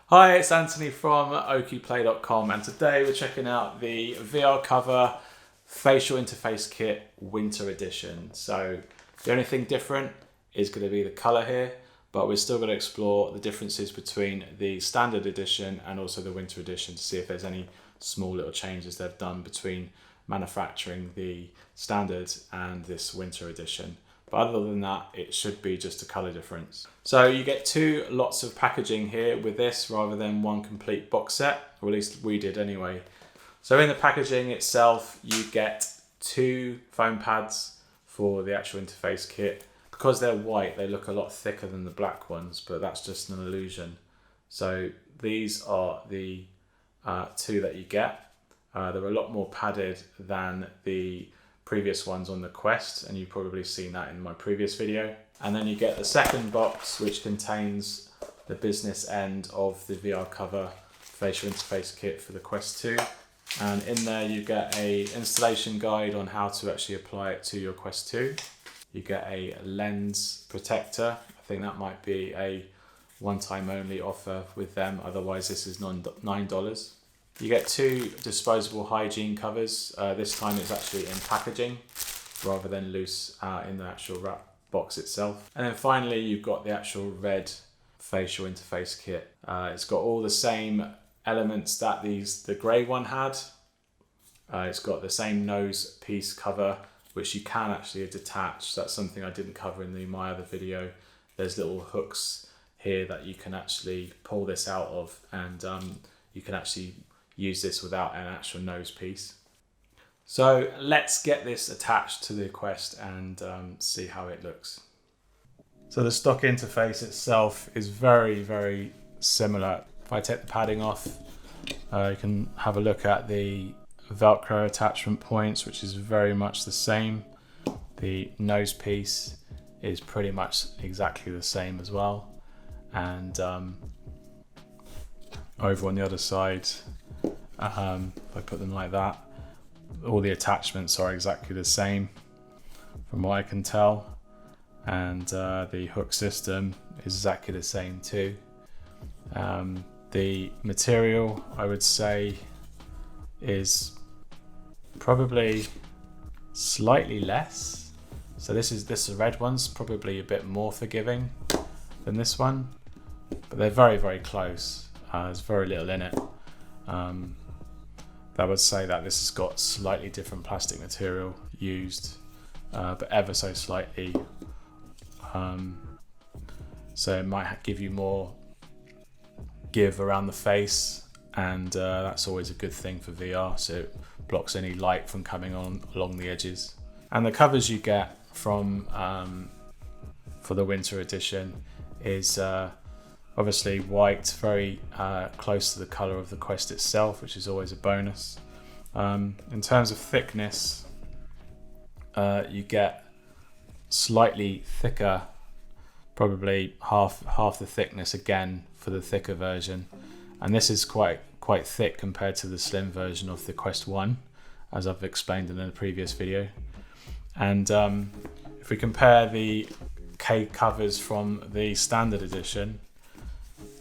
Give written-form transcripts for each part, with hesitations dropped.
Hi, it's Anthony from OQPlay.com, and today we're checking out the VR cover facial interface kit winter edition. So the only thing different is going to be the color here, but we're still going to explore the differences between the standard edition and also the winter edition to see if there's any small little changes they've done between manufacturing the standard and this winter edition. But other than that, it should be just a color difference. So you get two lots of packaging here with this rather than one complete box set, or at least we did anyway. So in the packaging itself, you get two foam pads for the actual interface kit. Because they're white, they look a lot thicker than the black ones, but that's just an illusion. So these are the two that you get. They're a lot more padded than the previous ones on the Quest, and you've probably seen that in my previous video. And then you get the second box, which contains the business end of the VR cover facial interface kit for the Quest 2. And in there you get a installation guide on how to actually apply it to your Quest 2. You get a lens protector. I think that might be a one-time only offer with them, otherwise this is $9. You get two disposable hygiene covers. This time it's actually in packaging rather than loose in the actual wrap box itself. And then finally you've got the actual red facial interface kit. It's got all the same elements that the grey one had. It's got the same nose piece cover, which you can actually detach. That's something I didn't cover in my other video. There's little hooks here that you can actually pull this out of, and you can actually use this without an actual nose piece. So let's get this attached to the Quest and see how it looks. So the stock interface itself is very, very similar. If I take the padding off, you can have a look at the Velcro attachment points, which is very much the same. The nose piece is pretty much exactly the same as well. And over on the other side, if I put them like that, all the attachments are exactly the same from what I can tell, and the hook system is exactly the same too. The material, I would say, is probably slightly less. So this red one's probably a bit more forgiving than this one, but they're very, very close. There's very little in it. I would say that this has got slightly different plastic material used, but ever so slightly. So it might give you more give around the face, and that's always a good thing for VR, so it blocks any light from coming on along the edges. And the covers you get from for the winter edition is obviously white, very close to the colour of the Quest itself, which is always a bonus. In terms of thickness, you get slightly thicker, probably half the thickness again for the thicker version. And this is quite thick compared to the slim version of the Quest 1, as I've explained in a previous video. And if we compare the K covers from the standard edition,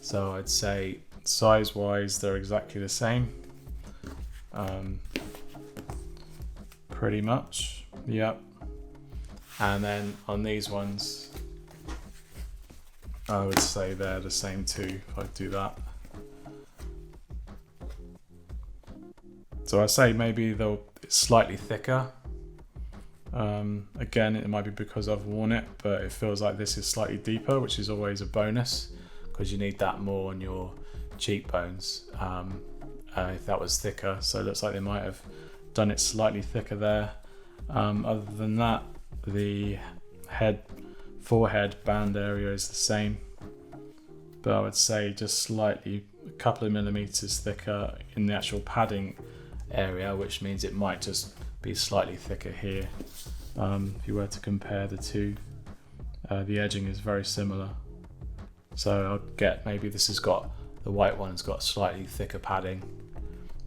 so I'd say size-wise they're exactly the same. Pretty much, yep. And then on these ones, I would say they're the same too, if I do that. So I say maybe it's slightly thicker. Again, it might be because I've worn it, but it feels like this is slightly deeper, which is always a bonus, because you need that more on your cheekbones if that was thicker. So it looks like they might have done it slightly thicker there. Other than that, the forehead band area is the same, but I would say just slightly, a couple of millimeters thicker in the actual padding area, which means it might just be slightly thicker here. If you were to compare the two, the edging is very similar. So I'll get maybe the white one's got slightly thicker padding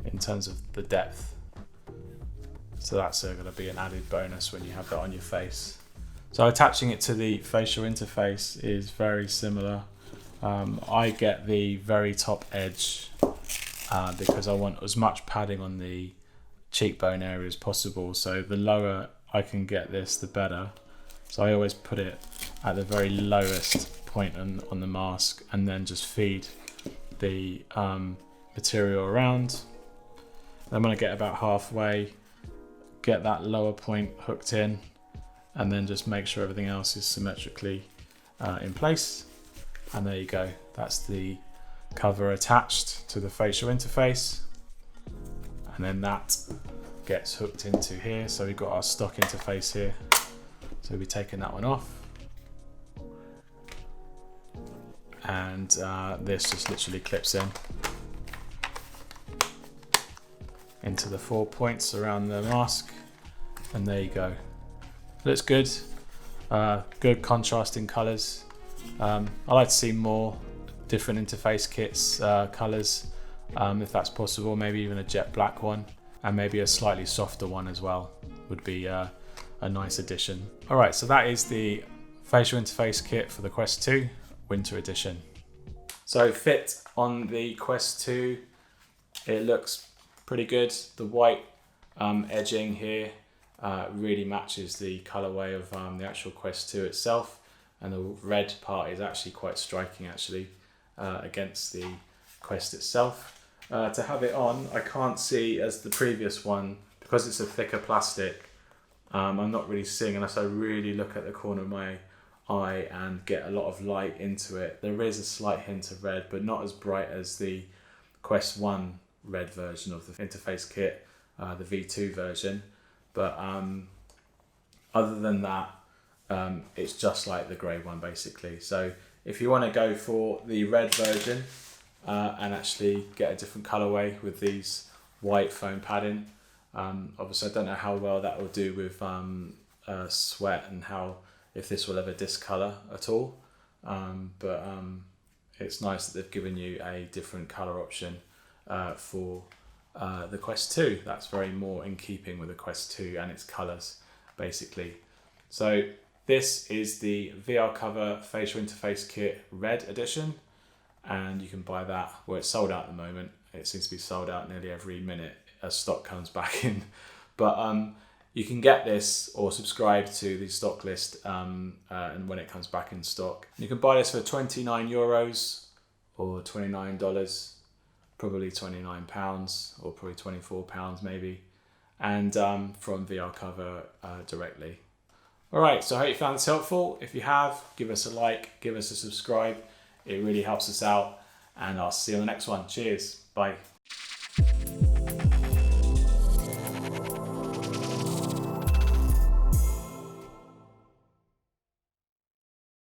in terms of the depth. So that's going to be an added bonus when you have that on your face. So attaching it to the facial interface is very similar. I get the very top edge because I want as much padding on the cheekbone area as possible. So the lower I can get this, the better. So I always put it at the very lowest point on the mask, and then just feed the material around. Then when I get about halfway, get that lower point hooked in, and then just make sure everything else is symmetrically in place. And there you go, that's the cover attached to the facial interface. And then that gets hooked into here. So we've got our stock interface here. So we'll be taking that one off. And this just literally clips in into the 4 points around the mask. And there you go. Looks good. Good contrasting colors. I like to see more different interface kits, colors, if that's possible. Maybe even a jet black one, and maybe a slightly softer one as well would be a nice addition. All right, so that is the facial interface kit for the Quest 2 Winter Edition. So fit on the Quest 2, it looks pretty good. The white edging here really matches the colorway of the actual Quest 2 itself, and the red part is actually quite striking against the Quest itself. To have it on, I can't see as the previous one, because it's a thicker plastic. I'm not really seeing unless I really look at the corner of my eye and get a lot of light into it. There is a slight hint of red, but not as bright as the Quest 1 red version of the interface kit, the V2 version. But other than that, it's just like the grey one basically. So if you want to go for the red version and actually get a different colorway with these white foam padding, obviously I don't know how well that will do with sweat and if this will ever discolor at all, but it's nice that they've given you a different color option for the Quest 2. That's very more in keeping with the Quest 2 and its colors basically. So this is the VR Cover Facial Interface Kit Red Edition, and you can buy that. Well, it's sold out at the moment. It seems to be sold out nearly every minute as stock comes back in. But you can get this or subscribe to the stock list and when it comes back in stock. You can buy this for €29 or $29, probably £29 or probably £24 maybe, and from VR Cover directly. Alright, so I hope you found this helpful. If you have, give us a like, give us a subscribe. It really helps us out, and I'll see you on the next one. Cheers, bye.